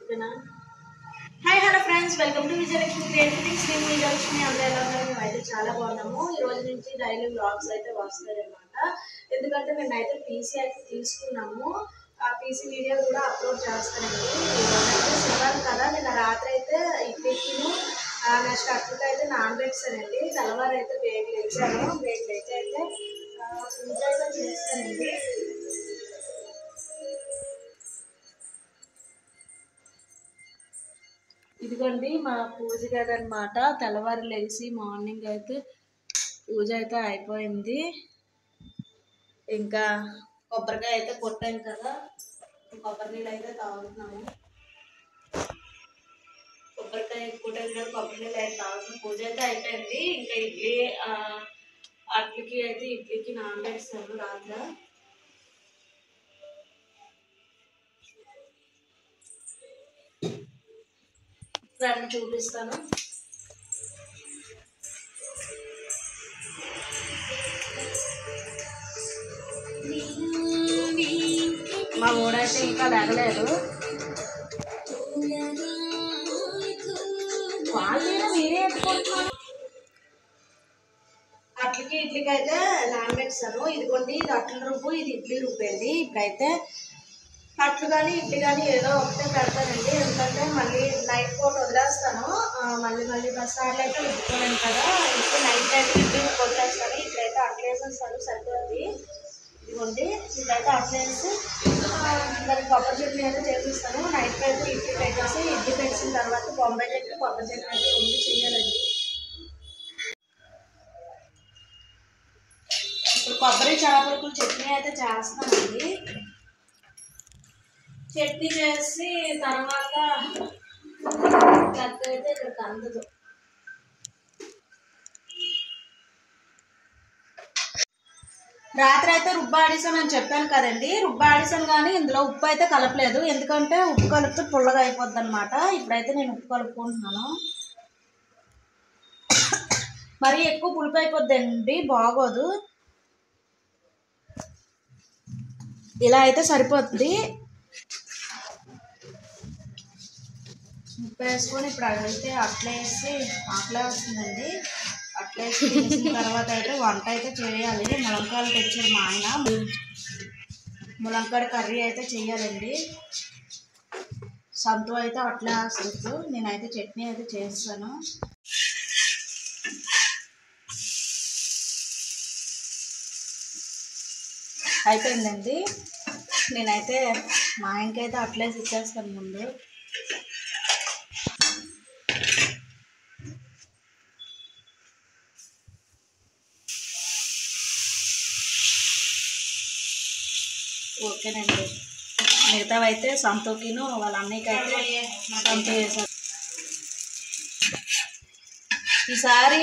చెప్పినా. Hi hello friends, welcome to Vijayalakshmi creativities. నేను విజయలక్ష్మి. అందరూ ఎలా ఉన్నారు? మేమైతే చాలా బాగున్నాము. ఈ రోజు నుంచి డైలీ వ్లాగ్స్ అయితే వస్తాయి అన్నమాట. ఎందుకంటే నేనైతే పీసీ అయితే తీసుకున్నాము. ఆ పీసీ వీడియో కూడా అప్లోడ్ చేస్తానండి. ఈరోజైతే శనివారం కదా, నిన్న రాత్రి అయితే ఇడ్లీకిను నెక్స్ట్ అట్లకి అయితే నానబెట్టానండి. తెల్లవారు అయితే బేగ లేచాను. బేగ లేచి అయితే పూజ అయితే చేస్తానండి. ఇదిగోండి మా పూజ గది అనమాట. తెల్లవారు లేచి మార్నింగ్ అయితే పూజ అయితే అయిపోయింది. ఇంకా కొబ్బరికాయ అయితే కొట్టాను కదా, కొబ్బరి నీళ్ళు అయితే తాగుతున్నాము. కొబ్బరికాయ కొట్టాను కదా, కొబ్బరి నీళ్ళు అయితే తాగుతున్నాం. పూజ అయితే అయిపోయింది. ఇంకా ఇడ్లీ ఇడ్లీకి నానబెట్టాను రాత్రి. రండి చూపిస్తాను. మా ఊడైతే ఇంకా లేగలేదు. అట్లకి ఇడ్లీకి అయితే నానబెట్టాను. ఇదిగోండి, ఇది అట్ల రుబ్బు, ఇది ఇడ్లీ రుబ్బు అండి. ఇప్పుడైతే అట్లు కానీ ఇడ్లీ కానీ ఏదో ఒకటే పెడతానండి. ఎందుకంటే మళ్ళీ నైట్ పూట వదిలేస్తాను. మళ్ళీ బస్ సార్లు అయితే రుబ్బుకోలేను కదా. ఇప్పుడు నైట్ అయితే ఇడ్లీ కొట్టేస్తాను. ఇప్పుడైతే అట్లు వేసేస్తాను, సరిపోద్ది. ఇదిగోండి, ఇప్పుడైతే అట్లు వేసి దానికి కొబ్బరి చట్నీ అయితే చేపిస్తాను. నైట్ అయితే ఇడ్లీ పెట్టేసి, ఇడ్లీ పెట్టిన తర్వాత బొంబాయి చట్నీ కొబ్బరి చట్నీ అయితే ఉండి చేయాలండి. ఇప్పుడు కొబ్బరి చాపలకు చట్నీ అయితే చేస్తానండి. చట్నీ చేసి తర్వాత కత్తి అయితే ఇక్కడికి అందదు. రాత్రి అయితే రుబ్బాడిసాను అని చెప్పాను కదండి. రుబ్బాడిసాను కానీ ఇందులో ఉప్పు అయితే కలపలేదు. ఎందుకంటే ఉప్పు కలిపితే పుల్లగా అయిపోద్ది అనమాట. ఇప్పుడైతే నేను ఉప్పు కలుపుకుంటున్నాను. మరీ ఎక్కువ పులుపు అయిపోద్దండి, బాగోదు. ఇలా అయితే సరిపోద్ది. ఉప్పు వేసుకొని ఇప్పుడు అదైతే అట్లేసి ఆకలే వస్తుందండి. అట్లేసి వేసిన తర్వాత అయితే వంట అయితే చేయాలి. ములంకాయలు తెచ్చారు మా ఆయన. ములంకాయ కర్రీ అయితే చేయాలండి. సంతో అయితే అట్లే వేస్తుంది. నేనైతే చట్నీ అయితే చేస్తాను. అయిపోయిందండి. నేనైతే మా ఆయనకైతే అట్లేసి ఇచ్చేస్తాను ముందు. ఓకేనండి. మిగతావైతే సంతోకిను వాళ్ళ అన్నయ్యకైతే సంతో వేసాను. ఈసారి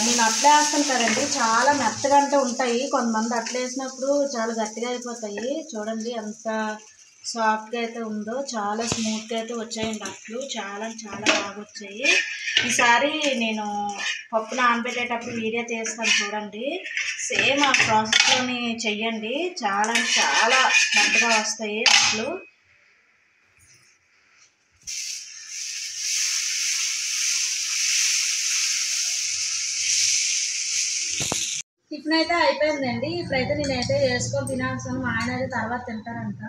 నేను అట్లే వేస్తాను కదండి, చాలా మెత్తగా అంటే ఉంటాయి. కొంతమంది అట్లా వేసినప్పుడు చాలా గట్టిగా అయిపోతాయి. చూడండి ఎంత సాఫ్ట్గా అయితే ఉందో, చాలా స్మూత్గా అయితే వచ్చాయండి అట్లు. చాలా చాలా బాగా వచ్చాయి. ఈసారి నేను పప్పు నానబెట్టేటప్పుడు వీడియో తీస్తాను చూడండి. సేమ్ ఆ ప్రాసెస్లోని చెయ్యండి. చాలా చాలా మెత్తగా వస్తాయి అట్లు. టిఫిన్ అయితే అయిపోయిందండి. ఇప్పుడైతే నేనైతే వేసుకొని తినాల్సాను. మా ఆయన అయితే తర్వాత తింటారంట.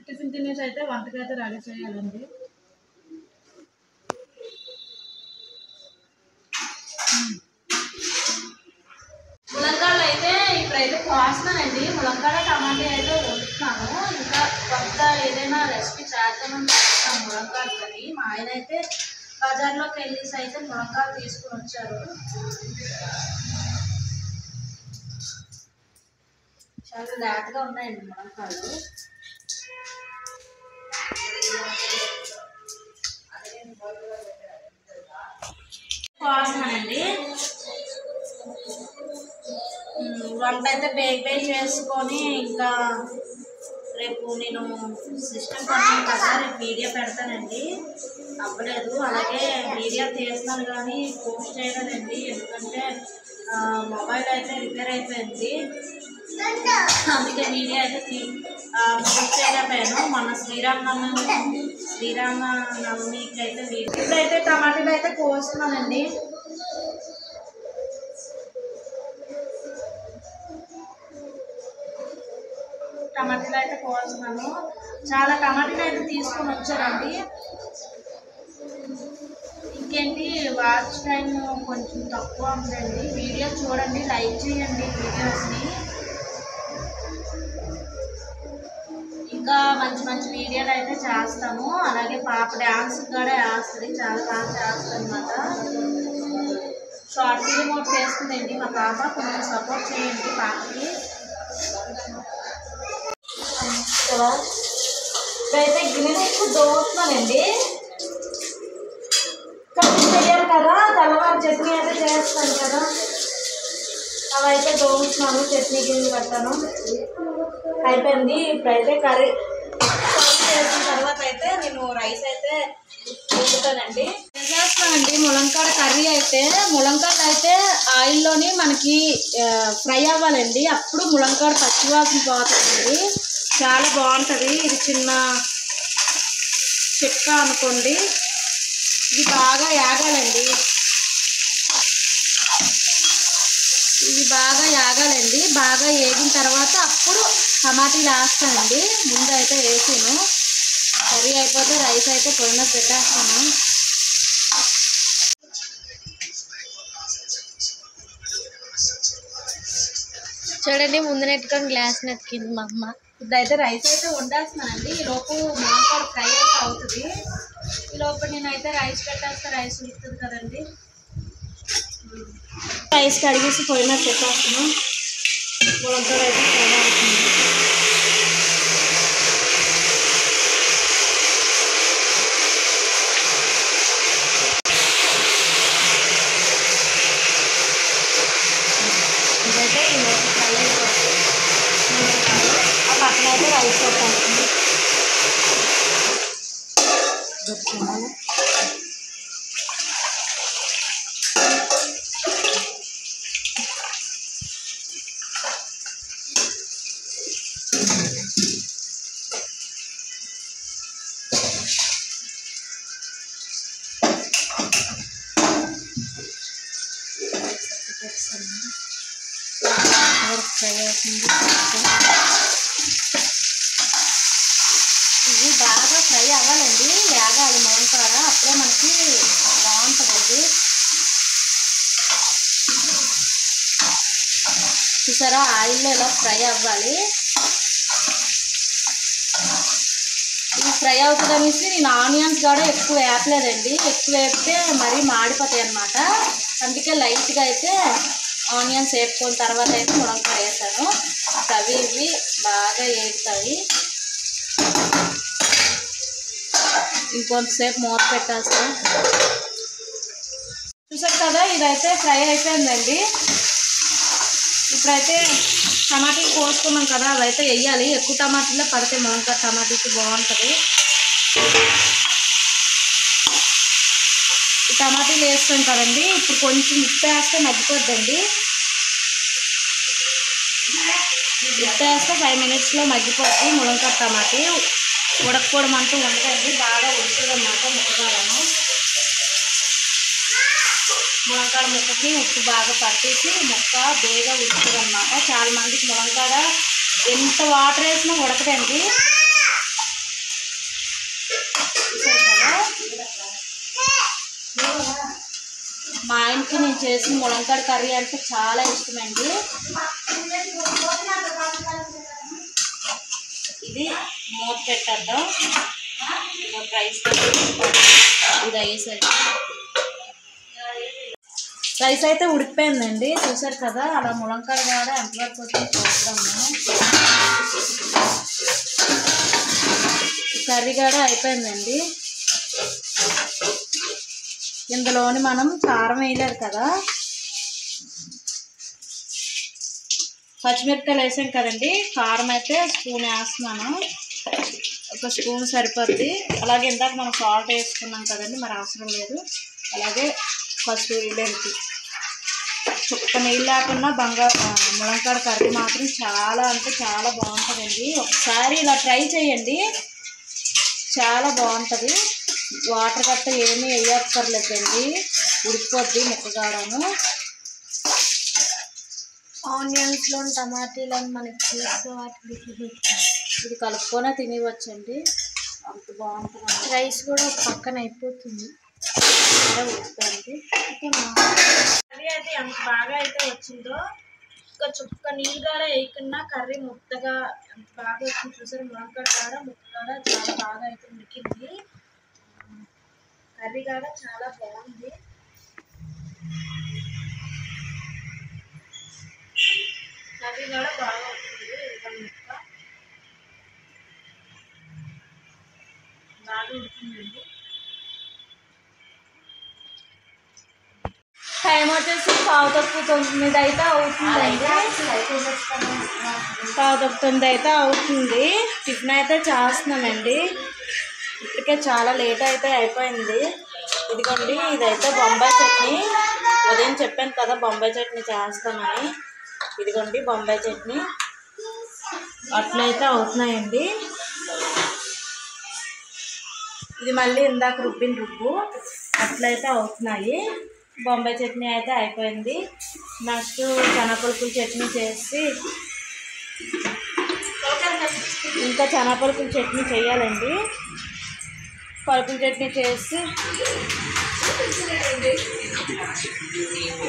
టిఫిన్ తినేసి అయితే వంటకి అయితే రెడీ చేయాలండి. ములంకాయలు అయితే ఇప్పుడైతే కోస్తున్నానండి. ములంకాయ టమాటా అయితే వండుతున్నాను. ఇంకా కొత్త ఏదైనా రెసిపీ చేద్దామని చేస్తాను ములంకాయ కర్రీ. మా ఆయన అయితే బజార్లోకి వెళ్ళేసి అయితే ములంకాయలు తీసుకుని వచ్చారు. చాలా లేతగా ఉన్నాయండి ములంకాయలు. కోస్తున్నానండి. వంట అయితే బేగ్ చేసుకొని ఇంకా రేపు నేను సిస్టమ్ కొన్నాను కదా, రేపు వీడియో పెడతానండి. అవ్వలేదు. అలాగే వీడియో తీస్తున్నాను కానీ పోస్ట్ చేయలేదండి. ఎందుకంటే మొబైల్ అయితే రిపేర్ అయిపోయింది. అందుకే వీడియో అయితే చేయలేకపోయాను. మన శ్రీరామనవమికి అయితే ఇప్పుడైతే టమాటాలు అయితే కోస్తున్నానండి. టమాటాలు అయితే కోస్తున్నాను. చాలా టమాటాలు అయితే తీసుకొని వచ్చారండి. ఇంకేంటి వాచ్ టైం కొంచెం తక్కువ ఉందండి. వీడియో చూడండి, లైక్ చేయండి వీడియోస్ని. ఇంకా మంచి మంచి వీడియోలు అయితే చేస్తాము. అలాగే పాప డ్యాన్స్ కూడా వేస్తుంది, చాలా బాగా చేస్తుంది అనమాట. షార్ట్ ఫిలిం ఒకటి చేస్తుందండి మా పాప, కొంచెం సపోర్ట్ చేయండి పాపకి. ఇప్పుడైతే గిన్నె ఎక్కువ దోస్తున్నానండి. చెయ్యాలి కదా, తెల్లవారు చట్నీ అయితే చేస్తాను కదా, అవి అయితే దోస్తున్నాను. చట్నీ గిన్నె పెట్టాను, అయిపోయింది. ఇప్పుడైతే కర్రీ చేసిన తర్వాత అయితే నేను రైస్ అయితే వండుతానండి. చేస్తానండి ములంకాడ కర్రీ. అయితే ములంకాడ అయితే ఆయిల్లోని మనకి ఫ్రై అవ్వాలండి, అప్పుడు ములంకాడ పచ్చివాసన పోతుందండి, చాలా బాగుంటుంది. ఇది చిన్న చిక్క అనుకోండి. ఇది బాగా యాగాలండి, బాగా వేగిన తర్వాత అప్పుడు టమాటీలు వేస్తానండి. ముందు అయితే వేసాను, కర్రీ అయిపోతే రైస్ అయితే పొయ్యిన పెట్టేస్తాను. చూడండి, ముందు నెట్టుకొని గ్లాస్ నెత్తికింది మా అమ్మ. ఇప్పుడైతే రైస్ అయితే వండేస్తున్నానండి. ఈలోపు ములంకాడ ఫ్రై అయితే అవుతుంది. ఈలోపు నేనైతే రైస్ పెట్టేస్తే రైస్ ఉడుకుతుంది కదండి. రైస్ కడిగేసి పొయ్యిన పెట్టేస్తాను. ములంకాడ అయితే ఫ్రై అవుతుంది. ఇదైతే ఈలోపు ఫ్రై అయిపోతుంది. ఆ పక్కన అయితే రైస్ పెట్టేస్తాను. ఇది బాగా ఫ్రై అవ్వాలండి, వేగాలి ములంకాడ, అప్పుడే మనకి బాగుంటుందండి. చూసారా, ఆయిల్లో ఇలా ఫ్రై అవ్వాలి. ఇది ఫ్రై అవుతుంది అనేసి నేను ఆనియన్స్ కూడా ఎక్కువ వేపలేదండి. ఎక్కువ వేపితే మరీ మాడిపోతాయి అన్నమాట. అందుకే లైట్గా అయితే ఆనియన్స్ వేపుకున్న తర్వాత అయితే ములంకాయ వేసాను. అవి ఇవి బాగా వేపుతాయి. ఇంకొంతసేపు మూత పెట్టేస్తాను. చూసారు కదా, ఇదైతే ఫ్రై అయిపోయిందండి. ఇప్పుడైతే టమాటీలు కోసుకున్నాం కదా, అవైతే వేయాలి. ఎక్కువ టమాటీలో పడితే ములంకాయ టమాటీకి బాగుంటుంది. ఈ టమాటీలు వేస్తాం కదండి, ఇప్పుడు కొంచెం ఉప్పు వేస్తే మగ్గిపోద్దండి. ఉప్పు వేస్తే 5 మినిట్స్లో మగ్గిపోద్ది ములంకాయ టమాటీ. ఉడకపోవడం అంటూ ఉండదండి, బాగా ఉడుతుంది అన్నమాట. ముక్కలను ములంకాడ ముక్కకి ఉప్పు బాగా పట్టేసి ముక్క బేగా ఉడుతుంది అన్నమాట. చాలా మందికి ములంకాడ ఎంత వాటర్ వేసినా ఉడకదండి. మా ఆయనకి నేను చేసిన ములంకాడ కర్రీ అంటే చాలా ఇష్టమండి. ఇది మూత పెట్టేద్దాం. రైస్ ఇది అయ్యేసరికి రైస్ అయితే ఉడికిపోయిందండి. చూసారు కదా, అలా ములంకాడ కూడా ఎంతవరకు వచ్చి చూస్తాము. కర్రీ కూడా అయిపోయిందండి. ఇందులోని మనం కారం వేయలేదు కదా, పచ్చిమిరపకాయలు వేసాం కదండి. కారం అయితే స్పూన్ వేస్తున్నాను, 1 స్పూన్ సరిపోద్ది. అలాగే ఇందాక మనం సాల్ట్ వేసుకున్నాం కదండి, మరి అవసరం లేదు. అలాగే పసుపు వేయడానికి చుక్క నీళ్ళు లేకుండా ములంకాడ కర్రీ మాత్రం చాలా అంటే చాలా బాగుంటుందండి. ఒకసారి ఇలా ట్రై చేయండి, చాలా బాగుంటుంది. వాటర్ గట్ట ఏమీ వేయక్కర్లేదండి, ఉడికిపోద్ది ముక్కగాడను. ఆనియన్స్లో టమాటీలు మనకి చేసి వాటికి ఇది కలుపుకొనే తినవచ్చండి, అంత బాగుంటుంది. రైస్ కూడా పక్కన అయిపోతుంది. ఉడుకుతుంది కర్రీ అయితే ఎంత బాగా అయితే వచ్చిందో, ఇంకా చుక్క నీళ్ళు కూడా వేయకుండా కర్రీ ముద్దగా ఎంత బాగా వచ్చింది చూసారు. ములంకాడ కూడా ముక్కగా చాలా బాగా అయితే ఉడికింది. కర్రీ కూడా చాలా బాగుంది. కర్రీ కూడా బాగా వచ్చింది. ముక్క బాగా ఉడికిందండి. టైం వచ్చేసి 9:30 అయితే అవుతుందండి. 9:30 అయితే అవుతుంది. టిఫిన్ అయితే చేస్తున్నామండి. ఇప్పటికే చాలా లేట్ అయితే అయిపోయింది. ఇదిగోండి, ఇదైతే బొంబాయి చట్నీ. ఉదయం చెప్పాను కదా బొంబాయి చట్నీ చేస్తామని. ఇదిగోండి బొంబాయి చట్నీ అట్లయితే అవుతున్నాయండి. ఇది మళ్ళీ ఇందాక రుబ్బిన రుబ్బు అట్లయితే అవుతున్నాయి. బొంబాయి చట్నీ అయితే అయిపోయింది. నెక్స్ట్ శనగపలుకుల చట్నీ చేసి ఇంకా శనగపలుకుల చట్నీ చేయాలండి. పలుకుల చట్నీ చేసి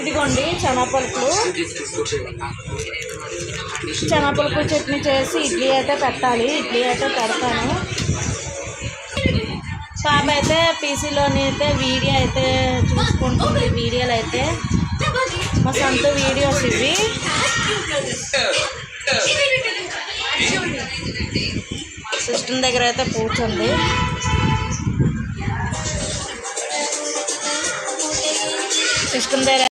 ఇదిగోండి శనగపలుకుల చట్నీ చేసి ఇడ్లీ అయితే పెట్టాలి. ఇడ్లీ అయితే పెడతాను. పాప అయితే పీసీలోని అయితే వీడియో అయితే చూసుకుంటుంది. వీడియోలు అయితే మా సొంత వీడియోస్ ఇవి. సిస్టమ్ దగ్గర అయితే కూర్చుంది. సిస్టమ్ దగ్గర